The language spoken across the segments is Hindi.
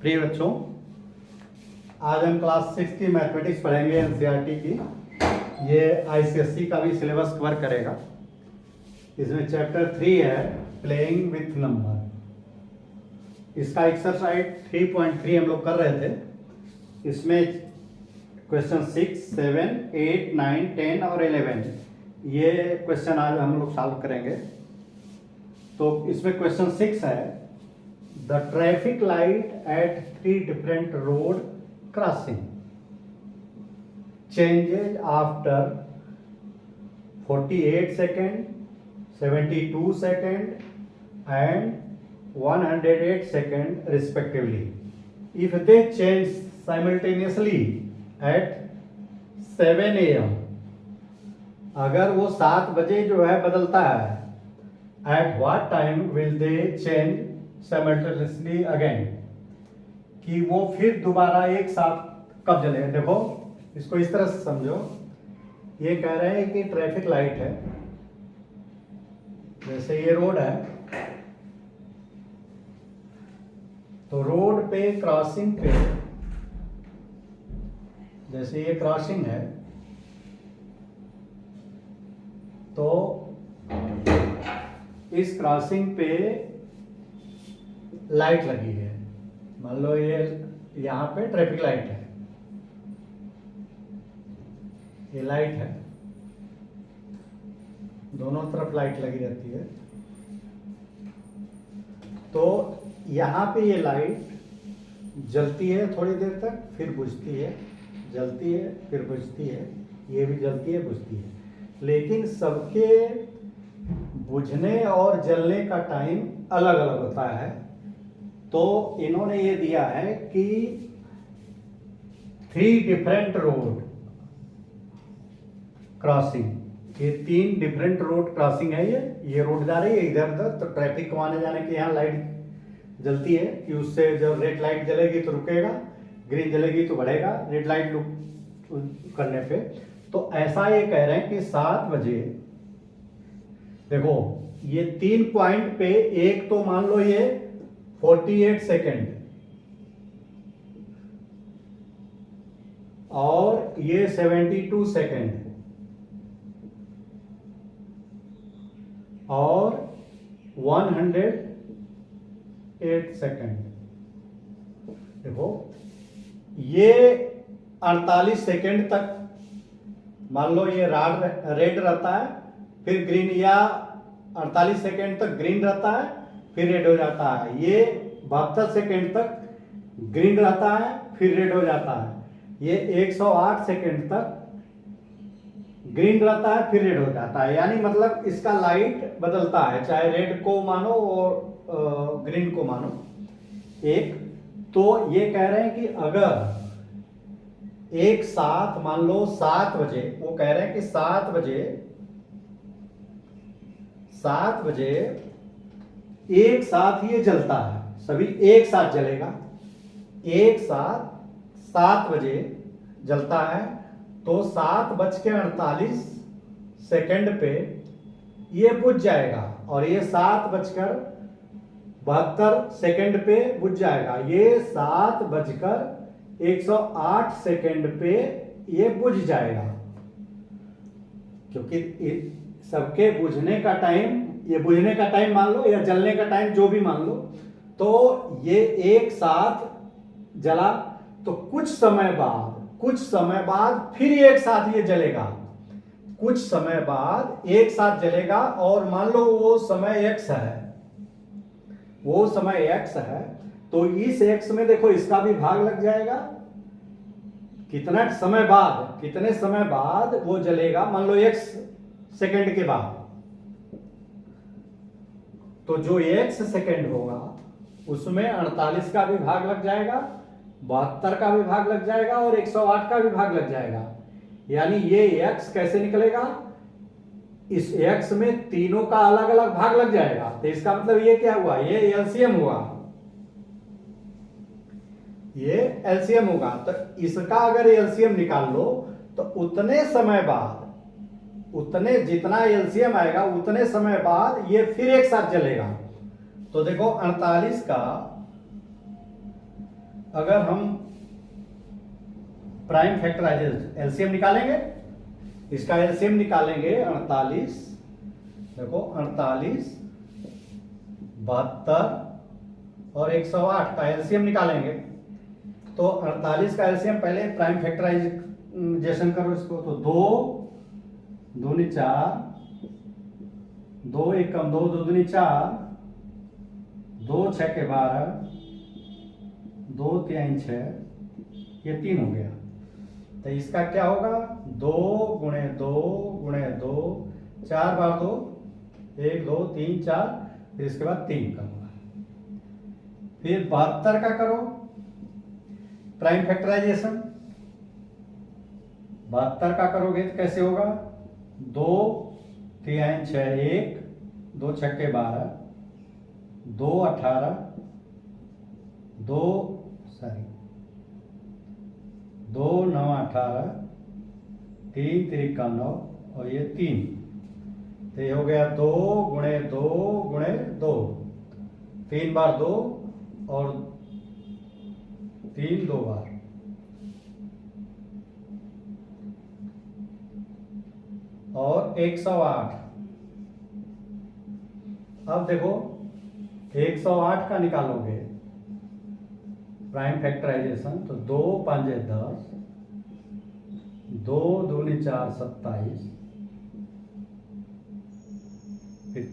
प्रिय बच्चों, आज हम क्लास 6 की मैथमेटिक्स पढ़ेंगे एनसीईआरटी की। ये आईसीएसई का भी सिलेबस कवर करेगा। इसमें चैप्टर 3 है प्लेइंग विथ नंबर। इसका एक्सरसाइज 3.3 हम लोग कर रहे थे। इसमें क्वेश्चन 6, 7, 8, 9, 10 और 11 ये क्वेश्चन आज हम लोग सॉल्व करेंगे। तो इसमें क्वेश्चन 6 है, the traffic light at 3 different road crossing changes after 48 second, 72 second and 108 second respectively if they change simultaneously at 7 AM। अगर वो 7 बजे जो है बदलता है, at what time will they change simultaneously again, कि वो फिर दोबारा एक साथ कब जलेगा। देखो इसको इस तरह से समझो, ये कह रहे हैं कि ट्रैफिक लाइट है, जैसे ये रोड है, तो रोड पे क्रॉसिंग पे, जैसे ये क्रॉसिंग है, तो इस क्रॉसिंग पे लाइट लगी है। मान लो ये यहाँ पे ट्रैफिक लाइट है, ये लाइट है, दोनों तरफ लाइट लगी रहती है। तो यहाँ पे ये लाइट जलती है थोड़ी देर तक, फिर बुझती है, जलती है, फिर बुझती है, ये भी जलती है, बुझती है। लेकिन सबके बुझने और जलने का टाइम अलग अलग होता है। तो इन्होंने ये दिया है कि 3 डिफरेंट रोड क्रॉसिंग, ये 3 डिफरेंट रोड क्रॉसिंग है। ये रोड जा रही है इधर उधर, तो ट्रैफिक को आने जाने के यहाँ लाइट जलती है कि उससे जब रेड लाइट जलेगी तो रुकेगा, ग्रीन जलेगी तो बढ़ेगा रेड लाइट करने पे। तो ऐसा ये कह रहे हैं कि 7 बजे, देखो ये 3 पॉइंट पे, एक तो मान लो ये 48 सेकेंड और ये 72 सेकेंड और 108 सेकेंड। देखो ये 48 सेकेंड तक मान लो ये रेड रहता है, फिर ग्रीन, या 48 सेकेंड तक ग्रीन रहता है, फिर रेड हो जाता है। ये 72 सेकेंड तक ग्रीन रहता है, फिर रेड हो जाता है। ये 108 सेकेंड तक ग्रीन रहता है, फिर रेड हो जाता है। यानी मतलब इसका लाइट बदलता है, चाहे रेड को मानो और ग्रीन को मानो एक। तो ये कह रहे हैं कि अगर एक साथ मान लो 7 बजे, वो कह रहे हैं कि 7 बजे एक साथ ये जलता है, सभी एक साथ जलेगा, एक साथ 7 बजे जलता है। तो 7:48 पे ये बुझ जाएगा और ये 7:72 पे बुझ जाएगा। ये 7:108 पे ये बुझ जाएगा, क्योंकि सबके बुझने का टाइम, ये बुझने का टाइम मान लो या जलने का टाइम जो भी मान लो, तो ये एक साथ जला, तो कुछ समय बाद फिर एक साथ ये जलेगा, कुछ समय बाद एक साथ जलेगा। और मान लो वो समय x है, तो इस x में देखो इसका भी भाग लग जाएगा। कितने समय बाद वो जलेगा, मान लो x सेकंड के बाद, तो जो x सेकंड होगा उसमें 48 का भी भाग लग जाएगा, 72 का भी भाग लग जाएगा और 108 का भी भाग लग जाएगा। यानी ये x कैसे निकलेगा, इस x में तीनों का अलग अलग भाग लग जाएगा। तो इसका मतलब ये क्या हुआ, ये एलसीएम हुआ, ये एलसीएम होगा। तो इसका अगर एलसीएम निकाल लो तो उतने समय बाद, उतने जितना एलसीएम आएगा उतने समय बाद ये फिर एक साथ जलेगा। तो देखो 48 का अगर हम प्राइम फैक्टराइजेशन एलसीएम निकालेंगे, इसका एलसीएम निकालेंगे 48, देखो 48, 72 और 108 का एलसीएम निकालेंगे। तो 48 का एलसीएम पहले प्राइम फैक्टराइजेशन करो इसको, तो 2 दूनी 4, 2 1 कम 2 2 दूनी 4, 2 6 के 12, 2 3 6, ये 3 हो गया। तो इसका क्या होगा, 2 गुणे 2 गुणे 2, 4 बार 2, 1 2 3 4, फिर इसके बाद 3 करूंगा। फिर 72 का करो प्राइम फैक्टराइजेशन, 72 का करोगे तो कैसे होगा, 2 3 6 1, 2 6 के 12, 2 18, 2 9 18, 3 3 का 9 और ये 3, तो ये हो गया 2 गुणे 2 गुणे 2, 3 बार 2 और 3 2 बार, और 108। अब देखो 108 का निकालोगे प्राइम फैक्टराइजेशन, तो 2 5 10, 2 दूनी 4 27, फिर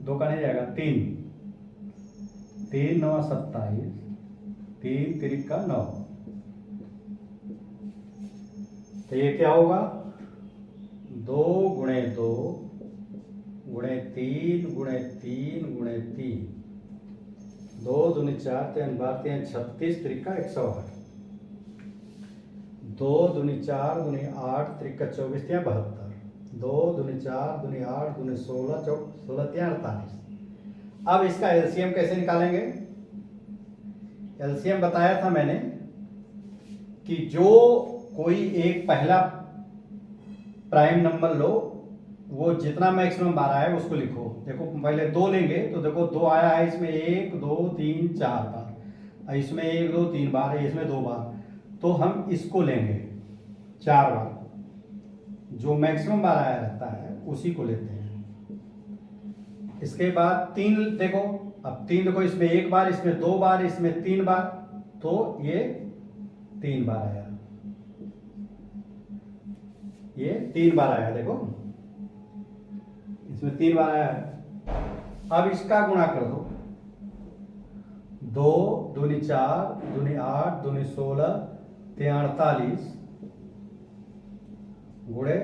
2 का नहीं जाएगा 3 3 9 27, 3 3 का 9, तो ये क्या होगा, 2 गुणे 2 गुणे 3 गुणे 3 गुणे 3, 2 दूनी 4 3 12 3 36, 3 का 108, 2 दूनी 4 दूनी 8, 3 का 24 3 72, 2 दूनी 4 दूनी 8 दूनी 16 16 3 48। अब इसका एलसीएम कैसे निकालेंगे, एलसीएम बताया था मैंने कि जो कोई एक पहला प्राइम नंबर लो, वो जितना मैक्सिमम बार आया है उसको लिखो। देखो पहले 2 लेंगे तो देखो 2 आया है, इसमें 1 2 3 4 बार, इसमें 1 2 3 बार है, इसमें 2 बार, तो हम इसको लेंगे 4 बार, जो मैक्सिमम बार आया रहता है उसी को लेते हैं। इसके बाद 3 देखो, अब 3 देखो, इसमें 1 बार, इसमें 2 बार, इसमें 3 बार, तो ये 3 बार आया, ये 3 बार आया, देखो इसमें 3 बार आया है। अब इसका गुणा कर दो, 2 दूनी 4 दूनी 8 दूनी 16 3 48, गुणे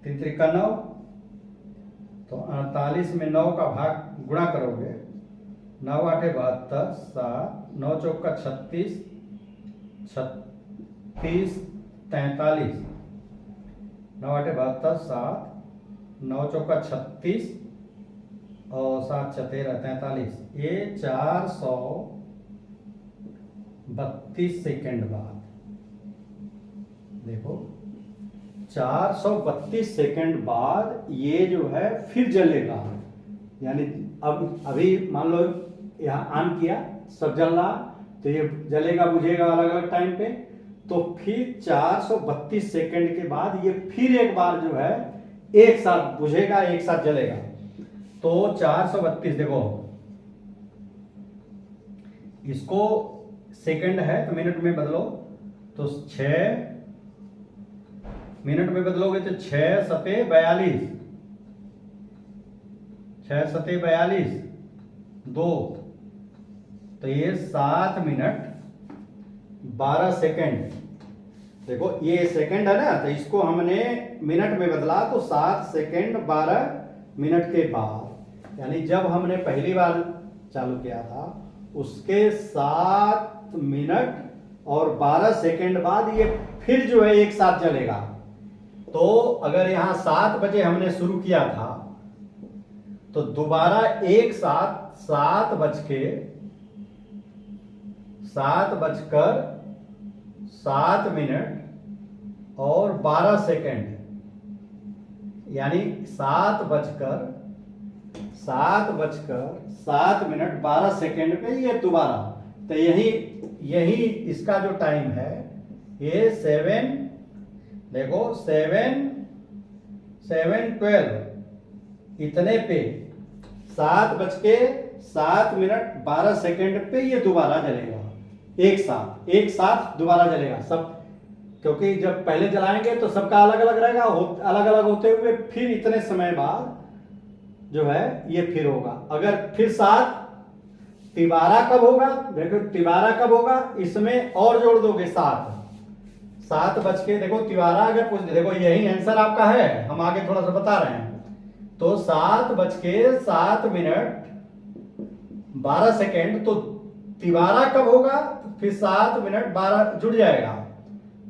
3 3 का 9, तो 48 में 9 का भाग गुणा करोगे, 9 8 72, 7 9 4 का 36, 36 43, 9 8 72, 7 9 चौका 36 और 7 6 13 43, ये 432 सेकेंड बाद, देखो 432 सेकेंड बाद ये जो है फिर जलेगा। यानी अब अभी मान लो यहाँ ऑन किया, सब जल रहा, तो ये जलेगा बुझेगा अलग अलग टाइम पे, तो फिर 432 सेकेंड के बाद ये फिर एक बार जो है एक साथ बुझेगा, एक साथ जलेगा। तो 432 देखो, इसको सेकंड है तो मिनट में बदलो, तो 6 मिनट में बदलोगे तो 6 सते 42, 6 सते 42 2, तो ये 7 मिनट 12 सेकेंड। देखो ये सेकंड है ना, तो इसको हमने मिनट में बदला, तो 7 सेकंड 12 मिनट के बाद, यानी जब हमने पहली बार चालू किया था उसके 7 मिनट और 12 सेकंड बाद ये फिर जो है एक साथ जलेगा। तो अगर यहां 7 बजे हमने शुरू किया था तो दोबारा एक साथ 7 बजकर 7 मिनट और 12 सेकंड, यानी 7 बजकर 7 मिनट 12 सेकंड पे ये दोबारा, तो यही यही इसका जो टाइम है ये 7, देखो 7:12 इतने पे 7:07:12 पे ये दोबारा जलेगा। एक साथ दोबारा जलेगा सब, क्योंकि जब पहले जलाएंगे तो सबका अलग अलग रहेगा, अलग अलग होते हुए फिर इतने समय बाद जो है ये फिर होगा। अगर फिर साथ तिबारा कब होगा, देखो तिबारा कब होगा, इसमें और जोड़ दोगे 7 बज के, देखो तिबारा अगर पूछ देखो यही आंसर आपका है, हम आगे थोड़ा सा बता रहे हैं। तो 7:12 तो तिबारा कब होगा, फिर 7:12 जुड़ जाएगा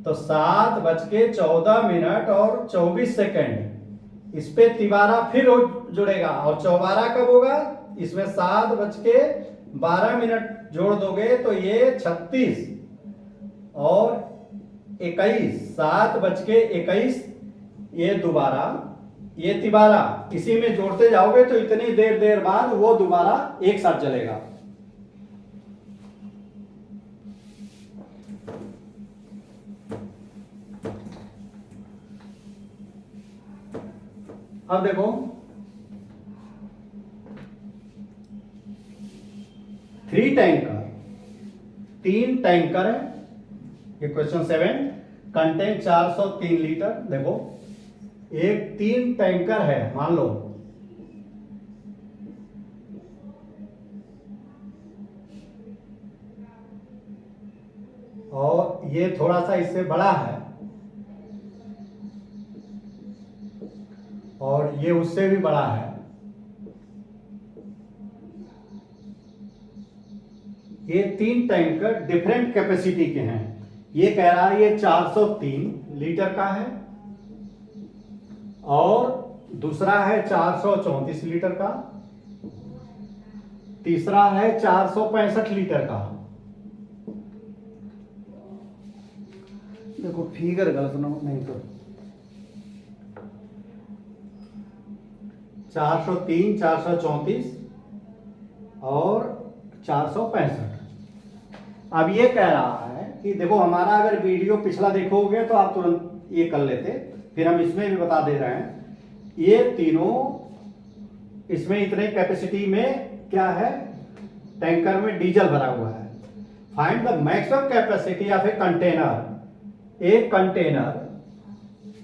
तो 7:14 इस पे तिबारा फिर जुड़ेगा। और चौबारा कब होगा, इसमें 7:12 जोड़ दोगे तो ये 36 और 21, 7:21 ये दोबारा ये तिबारा, इसी में जोड़ते जाओगे तो इतनी देर बाद वो दोबारा एक साथ जलेगा। अब देखो 3 टैंकर है, ये क्वेश्चन 7 कंटेन 403 लीटर। देखो एक 3 टैंकर है मान लो, और ये थोड़ा सा इससे बड़ा है और ये उससे भी बड़ा है। ये 3 टैंकर डिफरेंट कैपेसिटी के हैं। ये कह रहा है ये 403 लीटर का है और दूसरा है 434 लीटर का, तीसरा है 465 लीटर का। देखो फिगर गलत नहीं तो 403, 434 और 465। अब ये कह रहा है कि देखो हमारा अगर वीडियो पिछला देखोगे तो आप तुरंत ये कर लेते, फिर हम इसमें भी बता दे रहे हैं। ये तीनों इसमें इतने कैपेसिटी में क्या है, टैंकर में डीजल भरा हुआ है। Find the maximum capacity of a container.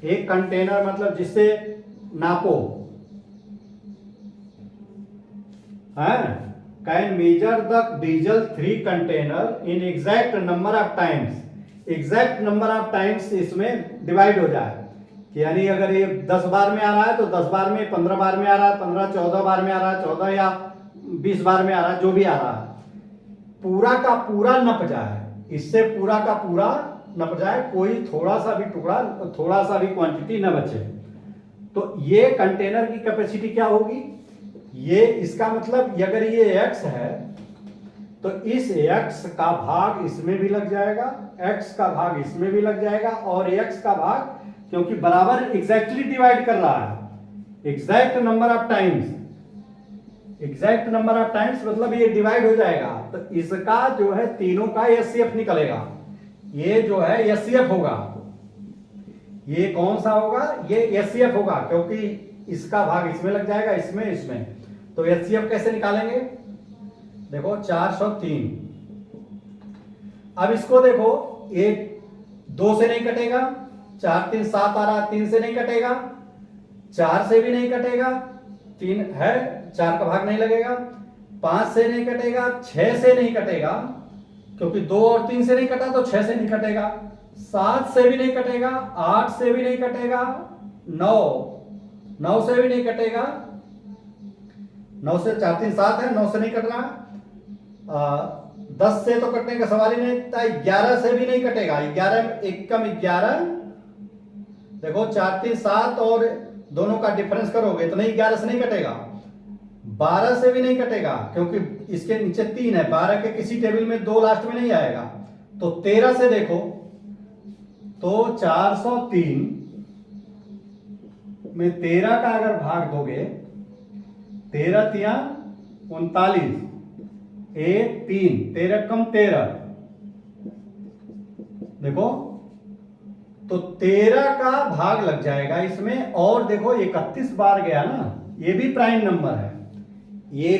एक कंटेनर मतलब जिससे नापो है, can measure the diesel 3 container in exact number of times. Exact number of times इसमें डिवाइड हो जाए, यानी अगर ये 10 बार में आ रहा है तो 10 बार में, 15 बार में आ रहा है 15, 14 बार में आ रहा है 14 या 20 बार में आ रहा है, जो भी आ रहा है, पूरा का पूरा नप जाए, इससे पूरा का पूरा नप जाए, कोई थोड़ा सा भी टुकड़ा, थोड़ा सा भी क्वांटिटी न बचे। तो ये कंटेनर की कैपेसिटी क्या होगी, ये इसका मतलब अगर ये x है तो इस x का भाग इसमें भी लग जाएगा, x का भाग इसमें भी लग जाएगा, और x का भाग क्योंकि बराबर एग्जैक्टली डिवाइड कर रहा है, एग्जैक्ट नंबर ऑफ टाइम्स मतलब ये डिवाइड हो जाएगा। तो इसका जो है तीनों का एचसीएफ निकलेगा। ये जो है एचसीएफ होगा, ये कौन सा होगा, ये एचसीएफ होगा, क्योंकि इसका भाग इसमें लग जाएगा, इसमें। तो एचसीएफ कैसे निकालेंगे, देखो 403। अब इसको देखो, ये 2 से नहीं कटेगा, 4 3 7 आ रहा, 3 से नहीं कटेगा, 4 से भी नहीं कटेगा, 3 है 4 का भाग नहीं लगेगा, 5 से नहीं कटेगा, 6 से नहीं कटेगा क्योंकि 2 और 3 से नहीं कटा तो 6 से नहीं कटेगा, 7 से भी नहीं कटेगा, 8 से भी नहीं कटेगा, 9 से भी नहीं कटेगा, 9 से 4 3 7 है, 9 से नहीं कट रहा, 10 से तो कटने का सवाल ही नहीं था, 11 से भी नहीं कटेगा, 11 एक कम 11, देखो 4 3 7 और दोनों का डिफरेंस करोगे तो नहीं, 11 से नहीं कटेगा, 12 से भी नहीं कटेगा क्योंकि इसके नीचे 3 है, 12 के किसी टेबल में 2 लास्ट में नहीं आएगा, तो 13 से देखो तो 403 में 13 का अगर भाग दोगे, 13 तिया 39, 1 3, 13 कम 13, देखो, तो 13 का भाग लग जाएगा इसमें, और देखो 31 बार गया ना, ये भी प्राइम नंबर है, ये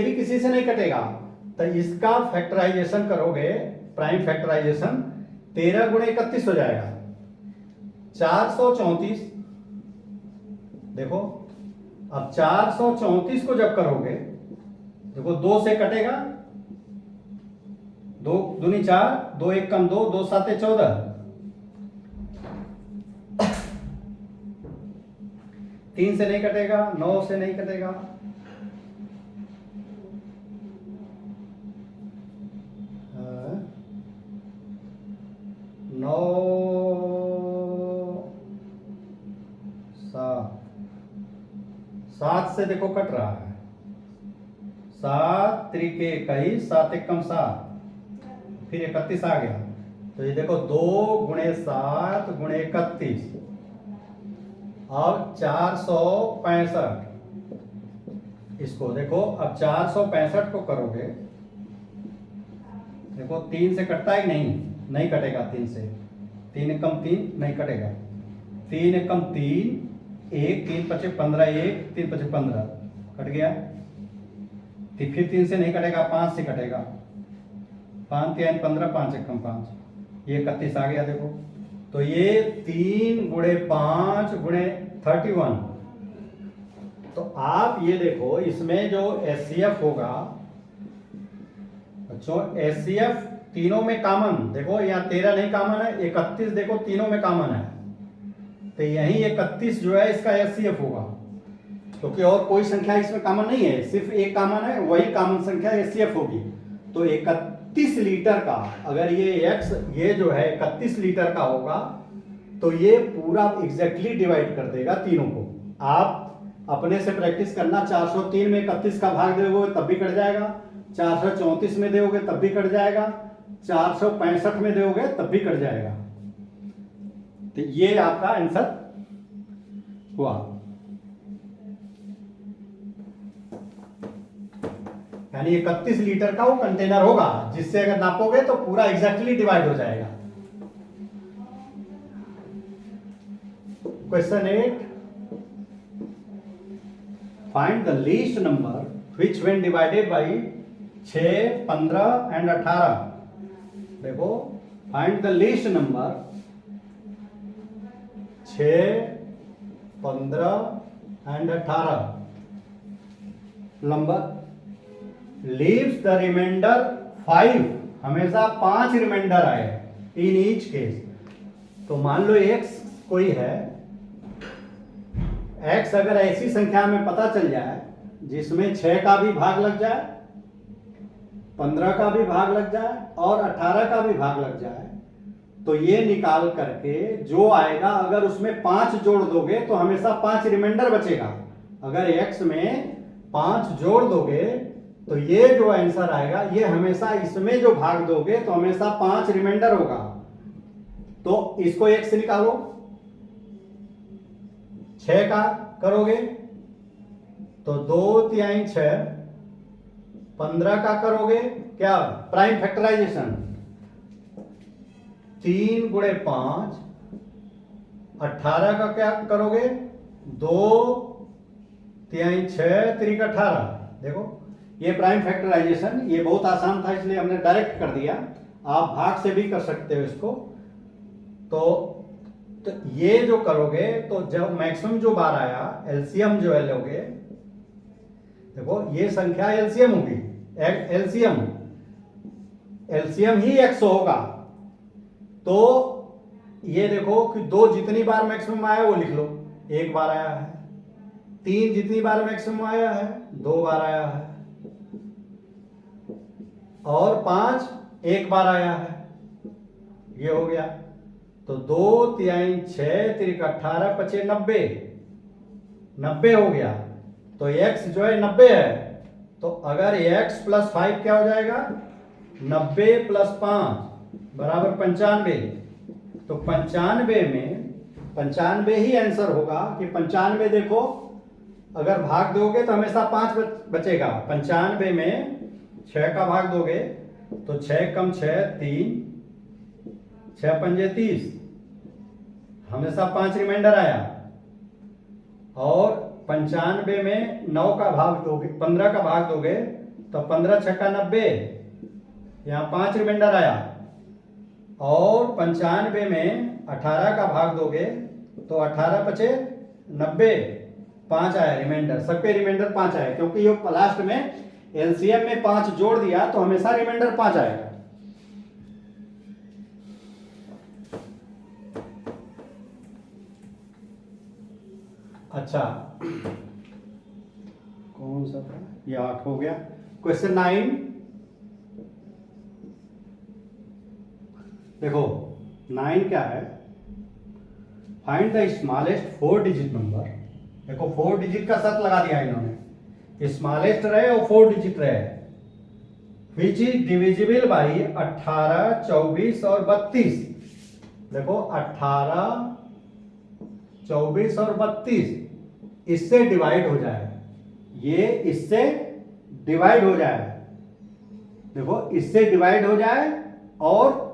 भी किसी से नहीं कटेगा। तो इसका फैक्टराइजेशन करोगे, प्राइम फैक्टराइजेशन, 13 गुणे 31 हो जाएगा 434। देखो, अब 434 को जब करोगे, देखो 2 से कटेगा, 2 दूनी 4, 2 1 कम 2, 2 7 14, 3 से नहीं कटेगा, 9 से नहीं कटेगा, 9 7 से देखो कट रहा है, 7 त्रिके 21, 7 1 कम 7, फिर 31 आ गया। तो ये देखो 2 गुणे 7 गुणे 31 और 465। इसको देखो, अब 465 को करोगे, देखो 3 से कटता है नहीं कटेगा, 3 से, 3 कम 3 नहीं कटेगा, 3 कम 3 1, 3 पचे 15, 1 3 पचे 15 कट गया। फिर 3 से नहीं कटेगा, 5 से कटेगा, 5 3 15, 5 1 कम 5, ये 31 आ गया। देखो, तो ये 3 गुणे 5 गुणे 31। तो आप ये देखो, इसमें जो एचसीएफ होगा बच्चों, एचसीएफ तीनों में कॉमन, देखो यहाँ 13 नहीं कॉमन है, 31 देखो तीनों में कॉमन है, तो यही 31 जो है इसका एचसीएफ होगा, क्योंकि और कोई संख्या इसमें कॉमन नहीं है, सिर्फ एक कॉमन है, वही कॉमन संख्या एचसीएफ होगी। तो 31 लीटर का, अगर ये एक्स ये जो है 31 लीटर का होगा, तो ये पूरा एग्जैक्टली डिवाइड कर देगा तीनों को। आप अपने से प्रैक्टिस करना, 403 में 31 का भाग दोगे तब भी कट जाएगा, 434 में दोगे तब भी कट जाएगा, 465 में दोगे तब भी कट जाएगा। तो ये आपका आंसर हुआ। यानी 31 लीटर का वो कंटेनर होगा, जिससे अगर नापोगे तो पूरा एग्जैक्टली डिवाइड हो जाएगा। Question 8, find the least number which when divided by 6, 15 and 18। देखो, find the least number 6, 15 and 18 number leaves the remainder 5, हमेशा 5 रिमाइंडर आए इन ईच केस। तो मान लो x कोई है, x अगर ऐसी संख्या में पता चल जाए जिसमें 6 का भी भाग लग जाए, 15 का भी भाग लग जाए और 18 का भी भाग लग जाए, तो ये निकाल करके जो आएगा, अगर उसमें 5 जोड़ दोगे तो हमेशा 5 रिमाइंडर बचेगा। अगर x में 5 जोड़ दोगे तो ये जो आंसर आएगा, ये हमेशा इसमें जो भाग दोगे तो हमेशा 5 रिमाइंडर होगा। तो इसको x से निकालो, 6 का करोगे तो 2 तिहाई 6, 15 का करोगे क्या, प्राइम फैक्टराइजेशन, 3 गुणे 5, 18 का क्या करोगे, 2 तिहाई 6 3 18। देखो, ये प्राइम फैक्टराइजेशन, ये बहुत आसान था इसलिए हमने डायरेक्ट कर दिया, आप भाग से भी कर सकते हो इसको। तो ये जो करोगे तो जब मैक्सिमम जो बार आया, एलसीएम जो है लोगे, देखो ये संख्या एलसीएम होगी, एलसीएम ही 100 होगा। तो ये देखो कि 2 जितनी बार मैक्सिमम आया वो लिख लो, 1 बार आया है, 3 जितनी बार मैक्सिमम आया है 2 बार आया है, और 5 1 बार आया है, ये हो गया। तो 2 तिहाई 6 3 18 पचे 90, 90 हो गया। तो x जो है 90 है, तो अगर x प्लस 5 क्या हो जाएगा, 90 प्लस 5 बराबर 95। तो 95 में 95 ही आंसर होगा कि 95, देखो अगर भाग दोगे तो हमेशा 5 बचेगा। 95 में 6 का भाग दोगे तो 6 कम 6 3, 6 पंजे 30, हमेशा 5 रिमाइंडर आया। और 95 में 9 का भाग दोगे, 15 का भाग दोगे तो 15 छक्का 90, यहाँ 5 रिमाइंडर आया। और 95 में 18 का भाग दोगे तो 18 पचे 90, 5 आया रिमाइंडर, सबके रिमाइंडर 5 आया, क्योंकि ये लास्ट में एलसीएम में 5 जोड़ दिया तो हमेशा रिमाइंडर 5 आएगा। अच्छा, कौन सा था ये? 8 हो गया। क्वेश्चन 9 देखो, 9 क्या है? Find the smallest 4 digit number. देखो 4 डिजिट का शर्त लगा दिया इन्होंने, स्मॉलेस्ट रहे और 4 डिजिट रहे, विच इज डिविजिबल बाई 18, 24 और 32। देखो 18, 24 और 32 इससे डिवाइड हो जाए, ये इससे डिवाइड हो जाए। देखो इससे डिवाइड हो जाए और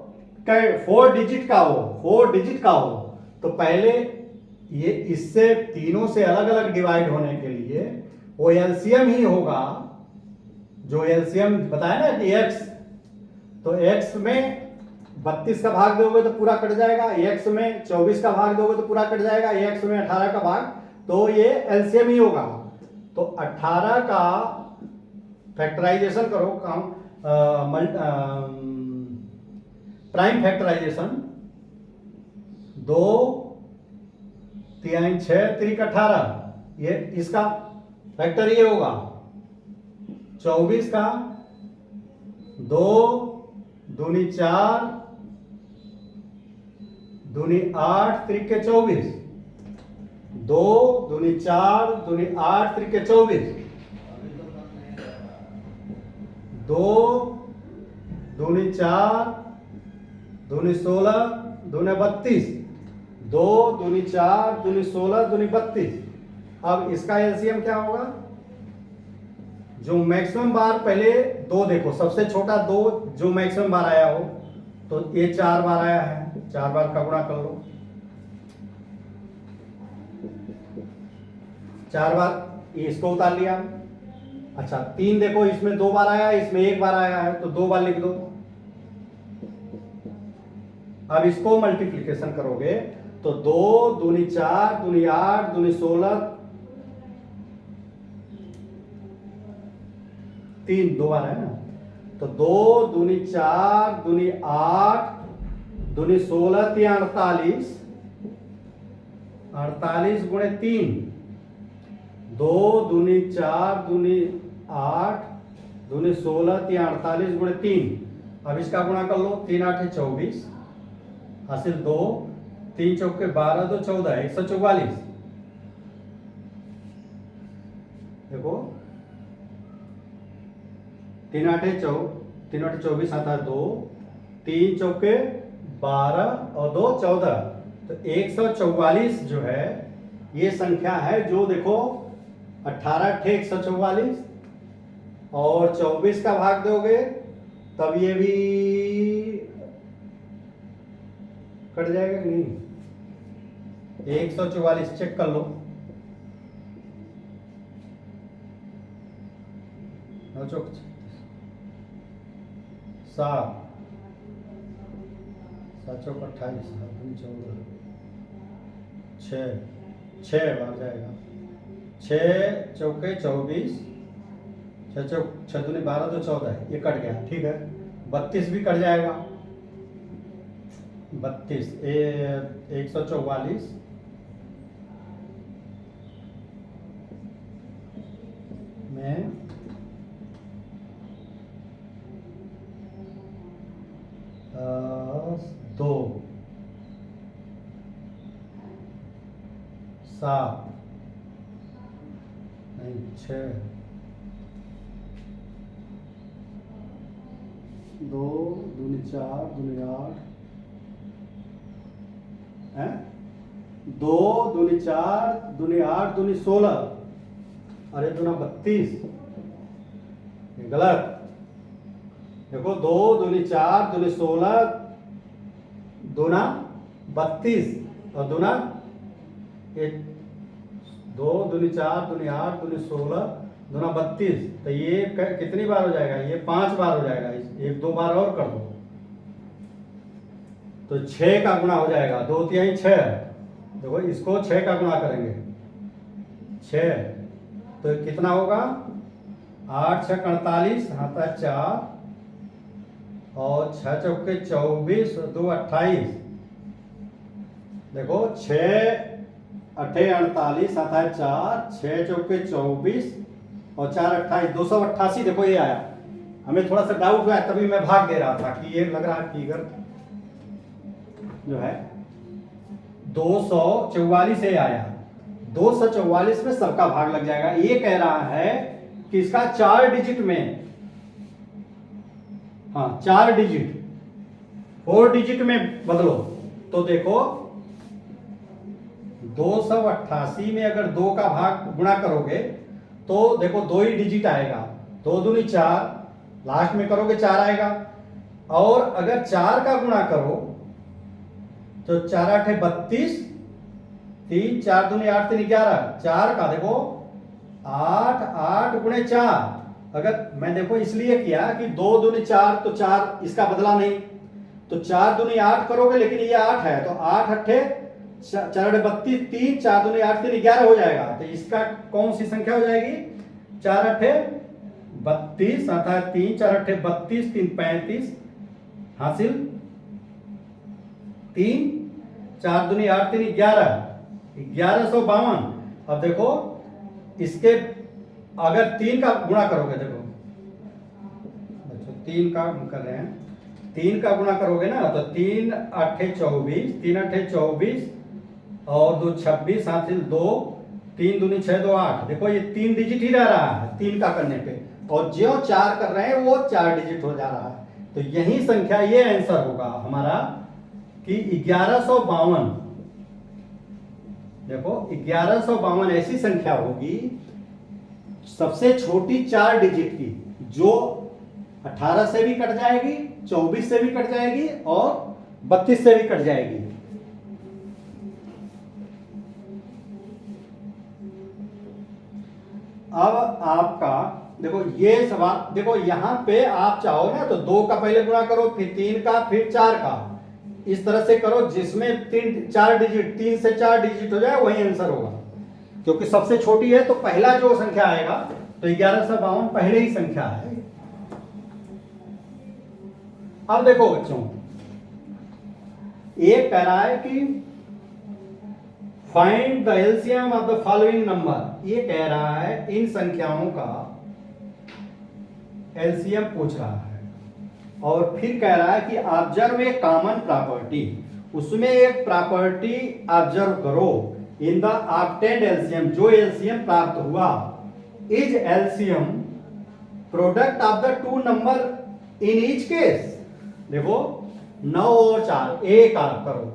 4 डिजिट का हो, 4 डिजिट का हो, तो पहले ये इससे तीनों से अलग अलग डिवाइड होने के लिए वो एलसीएम ही होगा, जो एलसीएम बताया ना कि x, तो x में 32 का भाग दोगे तो पूरा कट जाएगा, x में 24 का भाग दोगे तो पूरा कट जाएगा, x में 18 का भाग, तो ये एलसीएम ही होगा। तो 18 का फैक्टराइजेशन करो, प्राइम फैक्टराइजेशन, 2 3 6 3 18, ये इसका फैक्टर ये होगा। 24 का 2 दूनी 4 दूनी 8 त्रिके 24, 2 दूनी 4 दूनी 8 त्रिके 24, 2 दूनी 4 दूनी 16 दूनी 32, 2 दूनी 4 दूनी 16 दूनी 32। अब इसका एलसीएम क्या होगा? जो मैक्सिमम बार पहले 2 देखो, सबसे छोटा 2 जो मैक्सिमम बार आया हो, तो ये 4 बार आया है, 4 बार का गुणा कर लो, 4 बार इसको उतार लिया। अच्छा 3 देखो, इसमें 2 बार आया, इसमें 1 बार आया है, तो 2 बार लिख दो। अब इसको मल्टीप्लिकेशन करोगे तो 2 दूनी 4 दूनी 8 दूनी 16, 3 2 बार है ना, तो 2 दूनी 4 दूनी 8 दूनी 16 3 48, 48 गुणे 3, 2 दूनी 4 दूनी 8 दूनी 16 3 48 गुणे 3। अब इसका गुणा कर लो, 3 8 24 हासिल 2, 3 चौके 12 2 14, 144। देखो 3 8 24 आता है 2, 3 चौके 12 और 2 14, तो 144 जो है ये संख्या है, जो देखो 18 ठे 144 और 24 का भाग दोगे तब ये भी कट जाएगा कि नहीं? 144 चेक कर लो, 9 चौक 7 7 चौक 28 14 6 बार जाएगा, 6 चौके 24, 6 चौक 6 दूनी 12 तो 14, ये कट गया, ठीक है। 32 भी कट जाएगा, 32 144 में 2 7 नहीं 6 2 दूनी 4 दूनी 8 है, 2 दूनी 4 दूनी 8 दूनी 16, अरे दूना 32, ये गलत। देखो 2 दूनी 4 दूनी 16 दूना 32 और दूना एक 2 दूनी 4 दूनी 8 दूनी 16 दूना 32। तो ये कितनी बार हो जाएगा? ये 5 बार हो जाएगा। एक 2 बार और कर दो तो 6 का गुणा हो जाएगा। 2 तिहाई 6। देखो इसको 6 का गुणा करेंगे 6 तो कितना होगा? 8 6 48 हाथ 4 और 6 चौके 24 2 28। देखो 6 अठे 48 हाथ 4 6 चौके 24 और 4 28 288। देखो ये आया। हमें थोड़ा सा डाउट हुआ तभी मैं भाग दे रहा था कि ये लग रहा है फिगर जो है 244 से आया। 244 में सबका भाग लग जाएगा। ये कह रहा है कि इसका 4 डिजिट में, हाँ 4 डिजिट 4 डिजिट में बदलो। तो देखो 288 में अगर 2 का भाग गुणा करोगे तो देखो 2 ही डिजिट आएगा। 2 दूनी 4, लास्ट में करोगे 4 आएगा। और अगर 4 का गुणा करो तो 4 8 32 3 4 दूनी 8 3 11। 4 का देखो 8 8 गुणे 4। अगर मैं देखो इसलिए किया कि 2 दूनी 4 तो 4 इसका बदला नहीं, तो 4 दूनी 8 करोगे लेकिन ये 8 है तो 8 अट्ठे 4 32 3 4 दूनी 8 3 11 हो जाएगा। तो इसका कौन सी संख्या हो जाएगी? 4 अट्ठे 32 अर्थात 3 4 अट्ठे 32 3 35 हासिल 3 4 दूनी 8 3 11 1152। अब देखो इसके अगर 3 का गुणा करोगे, देखो बच्चों 3 का कर रहे हैं, 3 का गुणा करोगे ना तो 3 अट्ठे 24 3 अट्ठे 24 और 2 26 हासिल 2 3 दूनी 6 2 8। देखो ये 3 डिजिट ही रह रहा है 3 का करने पे, और जो 4 कर रहे हैं वो 4 डिजिट हो जा रहा है। तो यही संख्या, ये आंसर होगा हमारा कि 1152। देखो 1152 ऐसी संख्या होगी सबसे छोटी 4 डिजिट की, जो 18 से भी कट जाएगी, 24 से भी कट जाएगी और 32 से भी कट जाएगी। अब आपका देखो ये सवाल, देखो यहां पे आप चाहो ना तो 2 का पहले गुणा करो, फिर 3 का, फिर 4 का, इस तरह से करो जिसमें 4 डिजिट 3 से 4 डिजिट हो जाए वही आंसर होगा। क्योंकि सबसे छोटी है तो पहला जो संख्या आएगा तो 1152 पहले ही संख्या है। अब देखो बच्चों, एक कह रहा है कि find the LCM of the following number. ये कह रहा है इन संख्याओं का एलसीएम पूछ रहा है, और फिर कह रहा है कि ऑब्जर्व ए कॉमन प्रॉपर्टी। उसमें एक प्रॉपर्टी ऑब्जर्व करो इन द ऑब्टेन्ड एलसीएम, जो एलसीएम प्राप्त हुआ। Is LCM product of the 2 number in each case. देखो 9 और 4 एक आप करो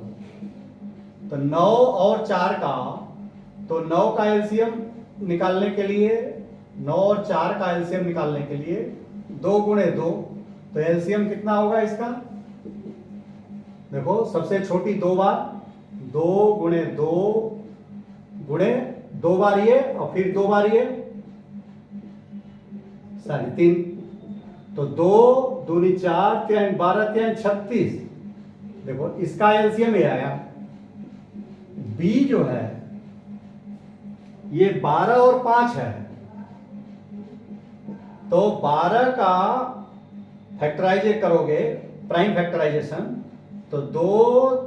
तो 9 और 4 का, तो 9 का एलसीएम निकालने के लिए, 9 और 4 का एलसीएम निकालने के लिए 2 गुणे 2, तो एलसीएम कितना होगा इसका? देखो सबसे छोटी 2 बार, 2 गुणे 2 गुणे 2 बार ये और फिर 2 बार ये, सारी 3, तो 2 दूनी 4 3 12 3 36। देखो इसका एलसीएम ये आया। बी जो है ये 12 और 5 है, तो 12 का फैक्टराइज करोगे, प्राइम फैक्टराइजेशन, तो 2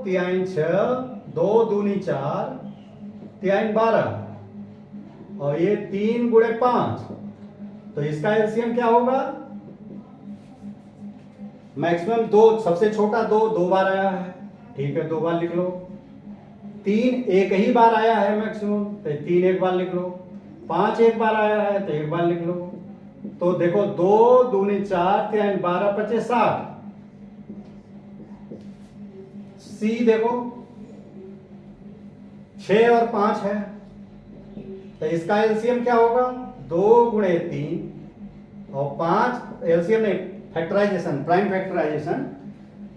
3 6 2 दूनी 4 3 12 और ये 3 गुणे 5, तो इसका एलसीएम क्या होगा? मैक्सिमम 2, सबसे छोटा 2 बार आया है, ठीक है 2 बार लिख लो। 3 एक ही बार आया है मैक्सिमम, तो 3 एक बार लिख लो। 5 एक बार आया है तो 1 बार लिख लो। तो देखो 2 दूनी 4 3 12 25 60। सी देखो 6 और 5 है, तो इसका एलसीएम क्या होगा? 2 गुणे 3 और 5 एलसीएम नहीं, फैक्टराइजेशन, प्राइम फैक्टराइजेशन,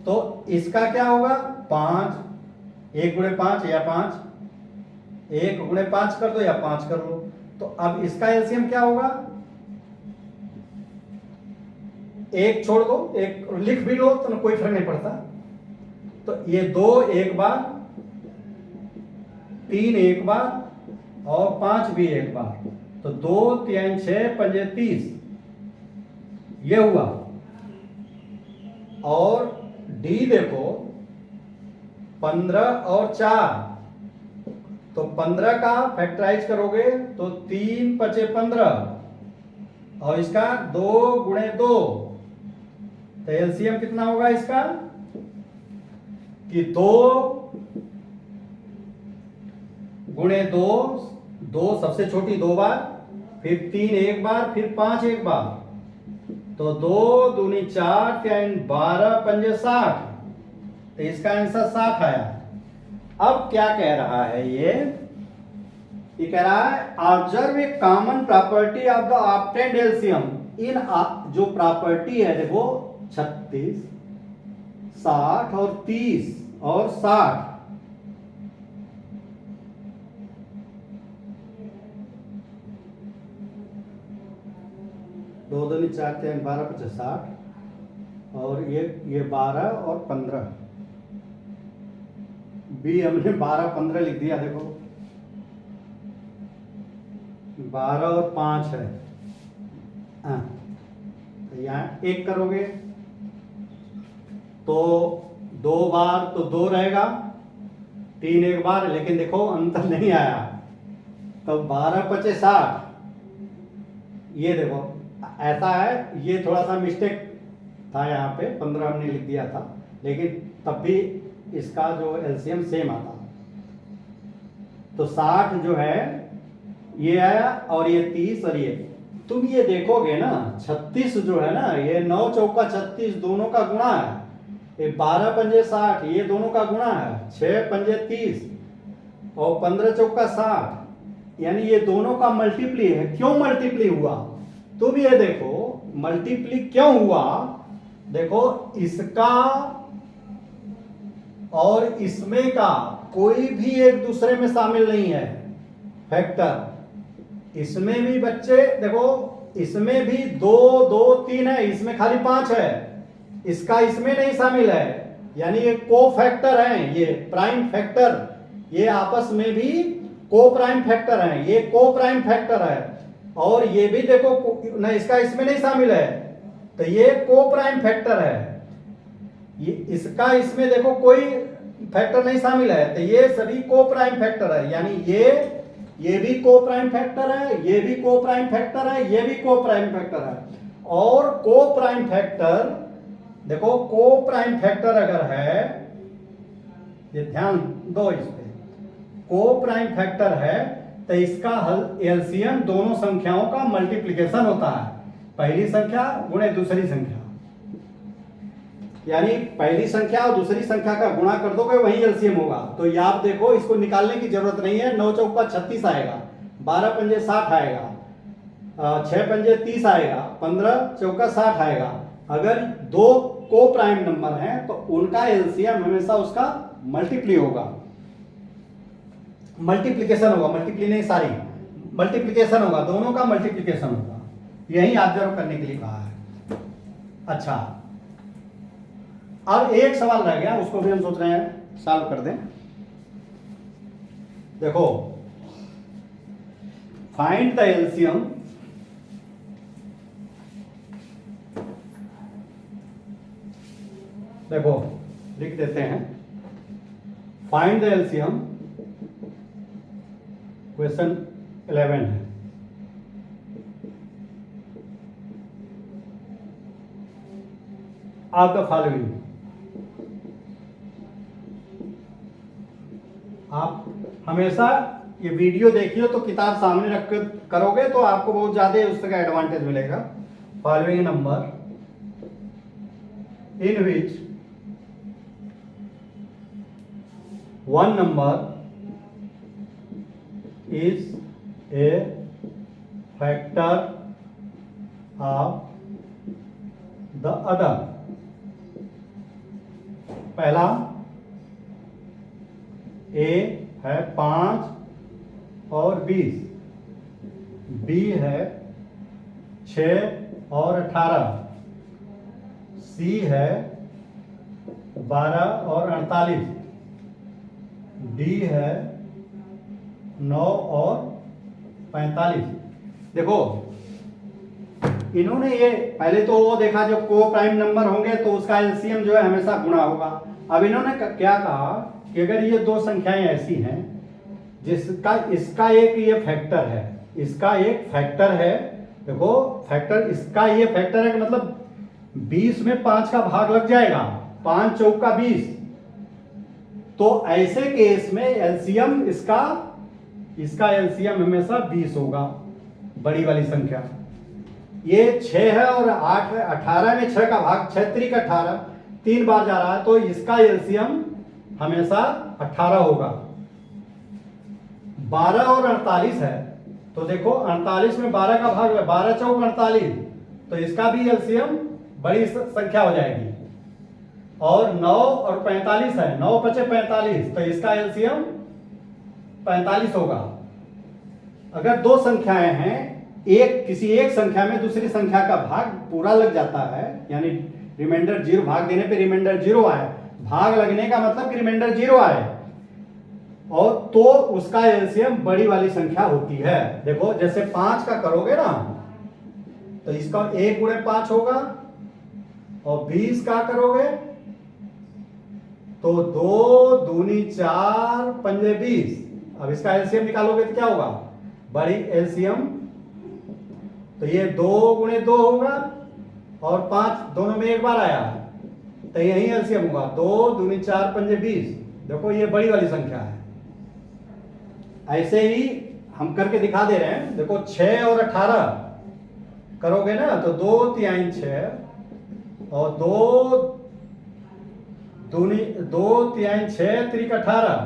तो इसका क्या होगा 5, 1 गुणे 5 या 5, 1 गुणे 5 कर दो या 5 कर लो। तो अब इसका एलसीएम क्या होगा, एक छोड़ दो, एक लिख भी लो तो कोई फर्क नहीं पड़ता। तो ये 2 एक बार, 3 एक बार और 5 भी एक बार। तो 2 3 6 5 30 ये हुआ। और डी देखो 15 और 4, तो 15 का फैक्टराइज करोगे तो 3 5 15 और इसका 2 गुणे 2, तो एलसीएम कितना होगा इसका कि 2 गुणे 2, 2 सबसे छोटी 2 बार, फिर 3 एक बार, फिर 5 एक बार। तो 2 दूनी 4 3 12 पंजे 60, तो इसका आंसर 60 आया। अब क्या कह रहा है ये कह रहा है observe a common property of the obtained LCM in, जो प्रॉपर्टी है देखो 36 60 और 30 और 60, दो दूनी 4 3 12 50 60 और ये 12 और 15, बी हमने 12 15 लिख दिया। देखो 12 और 5 है, तो यहाँ 1 करोगे तो 2 बार तो 2 रहेगा, 3 एक बार, लेकिन देखो अंतर नहीं आया। तो 12 5 60, ये देखो ऐसा है, ये थोड़ा सा मिस्टेक था, यहाँ पे 15 हमने लिख दिया था, लेकिन तब भी इसका जो एलसीएम सेम आता। तो 60 जो है ये आया और ये 30 और ये, तुम ये देखोगे ना 36 जो है ना, ये 9 चौका 36 दोनों का गुणा है, ये 12 पंजे 60 ये दोनों का गुणा है, 6 पंजे 30 और 15 चौका 60, यानी ये दोनों का मल्टीप्ली है। क्यों मल्टीप्ली हुआ तुम ये देखो, मल्टीप्ली क्यों हुआ, देखो इसका और इसमें का कोई भी एक दूसरे में शामिल नहीं है फैक्टर। इसमें भी बच्चे देखो, इसमें भी 2 2 3 है, इसमें खाली 5 है, इसका इसमें नहीं शामिल है, यानी ये को फैक्टर है, ये प्राइम फैक्टर, ये आपस में भी को प्राइम फैक्टर है, ये को प्राइम फैक्टर है। और ये भी देखो ना, इसका इसमें नहीं शामिल है, तो ये को प्राइम फैक्टर है, ये इसका इसमें देखो कोई फैक्टर नहीं शामिल है, तो ये सभी को प्राइम फैक्टर है, यानी ये भी को प्राइम फैक्टर है, ये भी को प्राइम फैक्टर है, ये भी को प्राइम फैक्टर है। और को प्राइम फैक्टर देखो, को प्राइम फैक्टर अगर है, ये ध्यान दो इस पे, को प्राइम फैक्टर है तो इसका हल एलसीएम दोनों संख्याओं का मल्टीप्लिकेशन होता है, पहली संख्या गुणे दूसरी संख्या, यानी पहली संख्या और दूसरी संख्या का गुणा कर दोगे वही एलसीएम होगा। तो ये आप देखो, इसको निकालने की जरूरत नहीं है, 9 चौका 36 आएगा, 12 पंजे 60 आएगा, 6 पंजे 30 आएगा, 15 चौका 60 आएगा। अगर दो को प्राइम नंबर हैं तो उनका एलसीएम हमेशा उसका मल्टीप्ली होगा, मल्टीप्लिकेशन होगा, मल्टीप्ली नहीं सारी मल्टीप्लिकेशन होगा, दोनों का मल्टीप्लिकेशन होगा, यही ऑब्जर्व करने के लिए कहा है। अच्छा, अब एक सवाल रह गया, उसको भी हम सोच रहे हैं सॉल्व कर दें। देखो, फाइंड द एलसीएम देखो लिख देते हैं, फाइंड द एलसीएम, क्वेश्चन 11 है। ऑफ द फॉलोइंग, आप हमेशा ये वीडियो देखिए तो किताब सामने रख कर करोगे तो आपको बहुत ज्यादा उसका एडवांटेज मिलेगा। Following number in which one number is a factor of the other पहला ए है 5 और 20, बी है 6 और 18, सी है 12 और 48, डी है 9 और 45। देखो इन्होंने ये पहले तो वो देखा जब को प्राइम नंबर होंगे तो उसका एलसीएम जो है हमेशा गुणा होगा। अब इन्होंने क्या कहा कि अगर ये दो संख्याएं ऐसी हैं जिसका इसका एक ये फैक्टर है, इसका एक फैक्टर है, देखो फैक्टर इसका ये फैक्टर है कि मतलब 20 में 5 का भाग लग जाएगा, 5 चौका 20, तो ऐसे केस में एलसीएम इसका एलसीएम हमेशा 20 होगा, बड़ी वाली संख्या। ये 6 है और 8 है, 18 में 6 का भाग 6 3 का 18, 3 बार जा रहा है, तो इसका एलसीएम हमेशा 18 होगा। 12 और 48 है, तो देखो 48 में 12 का भाग है, 12 चौक 48, तो इसका भी एलसीएम बड़ी संख्या हो जाएगी। और 9 और 45 है, 9 पचे 45, तो इसका एलसीएम 45 होगा। अगर दो संख्याएं हैं, किसी एक संख्या में दूसरी संख्या का भाग पूरा लग जाता है, यानी रिमाइंडर 0, भाग देने पे रिमाइंडर 0 आए, भाग लगने का मतलब कि रिमाइंडर 0 आए, और तो उसका एलसीएम बड़ी वाली संख्या होती है। देखो जैसे 5 का करोगे ना तो इसका 1 गुणे 5 होगा, और 20 का करोगे तो 2 दूनी 4 पंजे 20। अब इसका एलसीएम निकालोगे तो क्या होगा, बड़ी एलसीएम, तो ये 2 गुणे 2 होगा और 5 दोनों में एक बार आया, तो यही एलसीएम होगा, 2 दूनी 4 पंजे 20। देखो ये बड़ी वाली संख्या है। ऐसे ही हम करके दिखा दे रहे हैं। देखो 6 और 18 करोगे ना तो 2 तिहाई 6 और 2 तिहाई 6 त्रिक 18,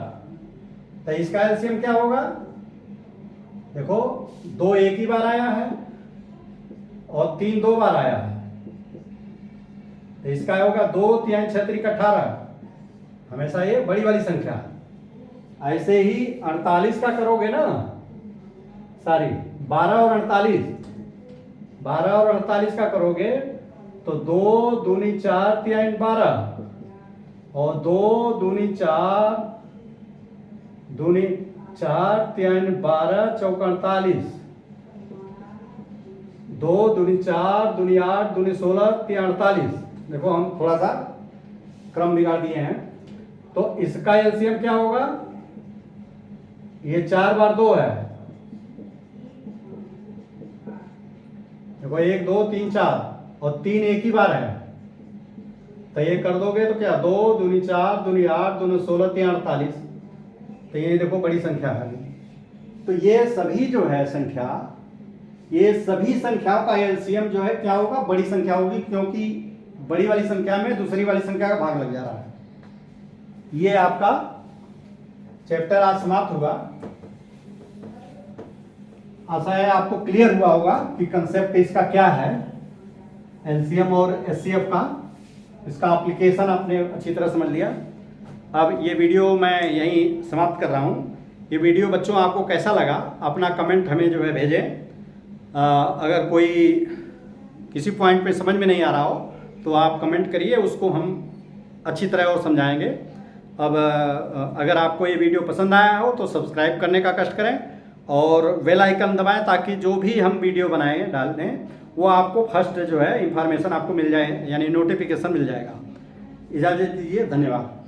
तो इसका एलसीएम क्या होगा, देखो 2 एक ही बार आया है और 3 2 बार आया है, तो इसका होगा 2 तिहाई 6 त्रिक 18, हमेशा ये बड़ी वाली संख्या है। ऐसे ही 48 का करोगे ना, 12 और 48, 12 और 48 का करोगे तो 2 दूनी 4 तिहाई 12 और 2 दूनी 4 तिहाई 12 चौका 48, 2 दूनी 4 दूनी 8 दूनी 16 तिहाई 48। देखो हम थोड़ा सा क्रम बिगाड़ दिए हैं, तो इसका एलसीएम क्या होगा, ये 4 बार 2 है, देखो 1 2 3 4 और 3 एक ही बार है, तो ये कर दोगे तो क्या 2 दूनी 4 दूनी 8 दूनी 16 तिहाई 48, तो ये देखो बड़ी संख्या है। तो ये सभी जो है संख्या, ये सभी संख्याओं का एलसीएम जो है क्या होगा, बड़ी संख्या होगी, क्योंकि बड़ी वाली संख्या में दूसरी वाली संख्या का भाग लग जा रहा है। ये आपका चैप्टर आज समाप्त हुआ। आशा है आपको क्लियर हुआ होगा कि कंसेप्ट इसका क्या है, एलसीएम और एचसीएफ का, इसका एप्लीकेशन आपने अच्छी तरह समझ लिया। अब ये वीडियो मैं यहीं समाप्त कर रहा हूँ। ये वीडियो बच्चों आपको कैसा लगा, अपना कमेंट हमें जो है भेजें। अगर कोई किसी पॉइंट पे समझ में नहीं आ रहा हो तो आप कमेंट करिए, उसको हम अच्छी तरह और समझाएंगे। अब अगर आपको ये वीडियो पसंद आया हो तो सब्सक्राइब करने का कष्ट करें और बेल आइकन दबाएं, ताकि जो भी हम वीडियो बनाएं डालने वो आपको फर्स्ट जो है इंफॉर्मेशन आपको मिल जाए, यानी नोटिफिकेशन मिल जाएगा। इजाज़त दीजिए, धन्यवाद।